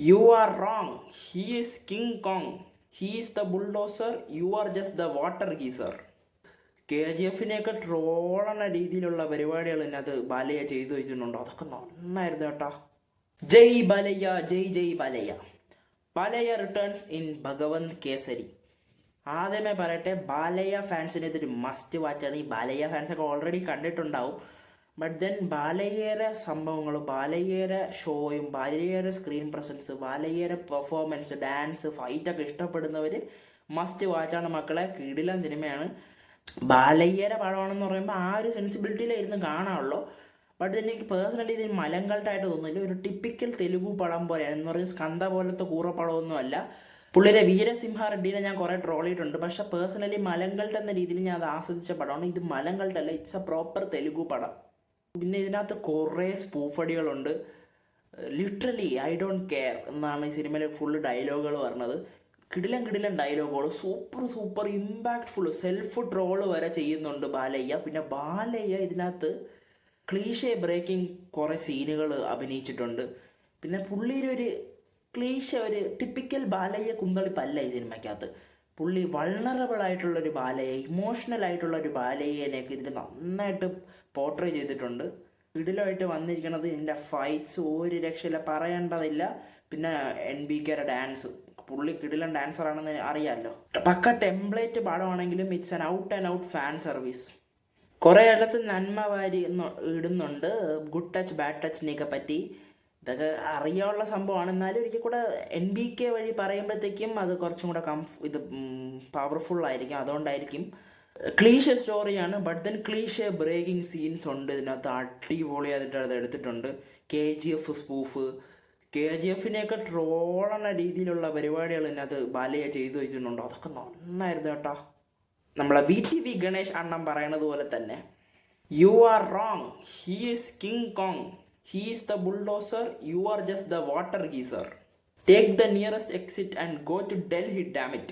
You are wrong. He is King Kong. He is the bulldozer. You are just the water geyser. KGFനെയൊക്കെ ട്രോളണ രീതിയിലുള്ള പരിപാടികൾ ഇതിനകത്ത് ബാലയ്യ ചെയ്തു വെച്ചിട്ടുണ്ടോ? അതൊക്കെ നന്നായിരുന്നു കേട്ടോ. ജയ് ബാലയ്യ, ജയ് ജയ് ബാലയ്യ. Balayya returns in Bhagavanth Kesari. ആദ്യമേ പറയട്ടെ, ബാലയ്യ ഫാൻസിന് ഇതൊരു മസ്റ്റ് വാച്ചാണ്. ഈ ബാലയ്യ ഫാൻസൊക്കെ ഓൾറെഡി കണ്ടിട്ടുണ്ടാവും. ബട്ട് ദെൻ ബാലയ്യയുടെ സംഭവങ്ങളും ബാലയ്യയുടെ ഷോയും ബാലയ്യയുടെ സ്ക്രീൻ പ്രസൻസ്, ബാലയ്യയുടെ പെർഫോമൻസ്, ഡാൻസ്, ഫൈറ്റൊക്കെ ഇഷ്ടപ്പെടുന്നവർ മസ്റ്റ് വാച്ചാണ് മക്കളെ. കിടിലൻ സിനിമയാണ്. ബാലയ്യയുടെ പടമാണെന്ന് പറയുമ്പോൾ ആ ഒരു സെൻസിബിലിറ്റിയിലായിരുന്നു കാണാനുള്ളൂ. ബട്ട് എനിക്ക് പേഴ്സണലി ഇത് മലങ്കൾട്ടായിട്ട് തോന്നുന്നില്ല. ഒരു ടിപ്പിക്കൽ തെലുഗു പടം പോലെയാണ്. എന്ന് പറയുന്നത് സ്കന്ദ പോലത്തെ കൂറപ്പടമൊന്നുമല്ല. പുള്ളിയുടെ വീരസിംഹ റെഡ്ഡിനെ ഞാൻ കുറേ ട്രോൾ ചെയ്തിട്ടുണ്ട്. പക്ഷേ പേഴ്സണലി മലങ്കൾട്ട് എന്ന രീതിയിൽ ഞാൻ അത് ആസ്വദിച്ച പടമാണ്. ഇത് മലങ്കൾട്ടല്ല, ഇറ്റ്സ് എ പ്രോപ്പർ തെലുഗു പടം. പിന്നെ ഇതിനകത്ത് കുറേ സ്പൂഫടികളുണ്ട്. ലിറ്ററലി ഐ ഡോണ്ട് കെയർ എന്നാണ് ഈ സിനിമയിലെ ഫുള്ള് ഡയലോഗുകൾ പറഞ്ഞത്. കിടിലൻ ഡയലോഗുകൾ, സൂപ്പർ ഇമ്പാക്റ്റ്ഫുൾ. സെൽഫ് ട്രോള് വരെ ചെയ്യുന്നുണ്ട് ബാലയ്യ. പിന്നെ ബാലയ്യ ഇതിനകത്ത് ക്ലീഷേ ബ്രേക്കിംഗ് കുറേ സീനുകൾ അഭിനയിച്ചിട്ടുണ്ട്. പിന്നെ പുള്ളിയുടെ ഒരു ടിപ്പിക്കൽ ബാലയ്യ കുന്തളിപ്പല്ല ഈ സിനിമയ്ക്കകത്ത്. പുള്ളി വൾണറബിൾ ആയിട്ടുള്ളൊരു ബാലയെ, ഇമോഷണൽ ആയിട്ടുള്ളൊരു ബാലയ്യനെയൊക്കെ ഇതിൽ നന്നായിട്ട് പോർട്രേ ചെയ്തിട്ടുണ്ട്. കിടിലമായിട്ട് വന്നിരിക്കുന്നത് ഇതിൻ്റെ ഫൈറ്റ്സ് ഒരു രക്ഷയില്ല, പറയേണ്ടതില്ല. പിന്നെ NBKയുടെ ഡാൻസ്, പുള്ളി കിടിലൻ ഡാൻസറാണെന്ന് അറിയാമല്ലോ. പക്ക ടെംപ്ലേറ്റ് പടമാണെങ്കിലും it's an out and out fan service. കുറേ ഇടത്ത് നന്മ വാരി ഇടുന്നുണ്ട്, ഗുഡ് ടച്ച് ബാഡ് ടച്ചിനെയൊക്കെ പറ്റി. ഇതൊക്കെ അറിയാനുള്ള സംഭവമാണ്. എന്നാലും ഒരിക്കൽ കൂടെ NBK വഴി പറയുമ്പോഴത്തേക്കും അത് കുറച്ചും കൂടെ പവർഫുൾ ആയിരിക്കും. അതുകൊണ്ടായിരിക്കും. ക്ലീഷ സ്റ്റോറിയാണ്, but then cliche breaking scenes ഉണ്ട് ഇതിനകത്ത്. അടിപൊളിയായിട്ട് അത് എടുത്തിട്ടുണ്ട്. KGF സ്പൂഫ്, KGFനെയൊക്കെ ട്രോളണ രീതിയിലുള്ള പരിപാടികൾ ഇതിനകത്ത് ബാലയ്യ ചെയ്തു വെച്ചിട്ടുണ്ടോ? അതൊക്കെ നന്നായിരുന്നു കേട്ടോ. നമ്മളെ VTV ഗണേഷ് അണ്ണൻ പറയണത് പോലെ തന്നെ, you are wrong. He is king Kong. He is the bulldozer. You are just the water geyser. Take the nearest exit and go to Delhi, damn it.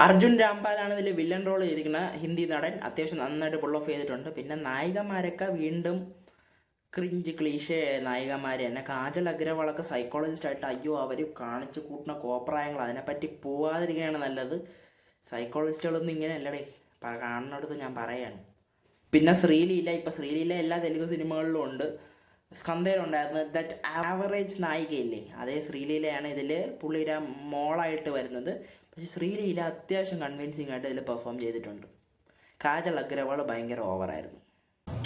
Arjun രാംപാലാണ് ഇതിൽ വില്ലൻ റോൾ ചെയ്തിരിക്കുന്ന ഹിന്ദി നടൻ. അത്യാവശ്യം നന്നായിട്ട് പുൾ ഓഫ് ചെയ്തിട്ടുണ്ട്. പിന്നെ നായികമാരൊക്കെ വീണ്ടും cringe cliché നായികമാർ തന്നെ. കാജൽ അഗ്രവാളൊക്കെ സൈക്കോളജിസ്റ്റ് ആയിട്ട്, അയ്യോ അവർ കാണിച്ചു കൂട്ടുന്ന കോപ്രായങ്ങൾ, അതിനെപ്പറ്റി പോവാതിരിക്കുകയാണ് നല്ലത്. സൈക്കോളജിസ്റ്റുകളൊന്നും ഇങ്ങനെ അല്ലടേ, കാണുന്നിടത്ത് ഞാൻ പറയാണ്. പിന്നെ ശ്രീലീല, ഇപ്പം ശ്രീലീല എല്ലാ തെലുങ്ക് സിനിമകളിലും ഉണ്ട്. സ്കന്ദയിലുണ്ടായിരുന്നു ദറ്റ് ആവറേജ് നായികയില്ലേ, അതേ ശ്രീലീലയാണ് ഇതിൽ പുള്ളിയുടെ മോളായിട്ട് വരുന്നത്. പക്ഷേ ശ്രീലീല അത്യാവശ്യം കൺവിൻസിങ് ആയിട്ട് ഇതിൽ പെർഫോം ചെയ്തിട്ടുണ്ട്. കാജൽ അഗ്രവാൾ ഭയങ്കര ഓവറായിരുന്നു.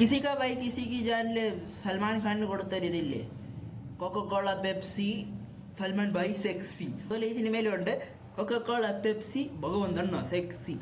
കിസിക ബൈ കിസി കി ജാനിൽ സൽമാൻ ഖാനിന് കൊടുത്തൊരിതില്ലേ, കൊക്കക്കോള പെപ്സി സൽമാൻ ബൈ സെക്സി. അതുപോലെ ഈ സിനിമയിലുണ്ട് കൊക്കക്കോള പെപ്സി ഭഗവന്തണ്ണ സെക്സി.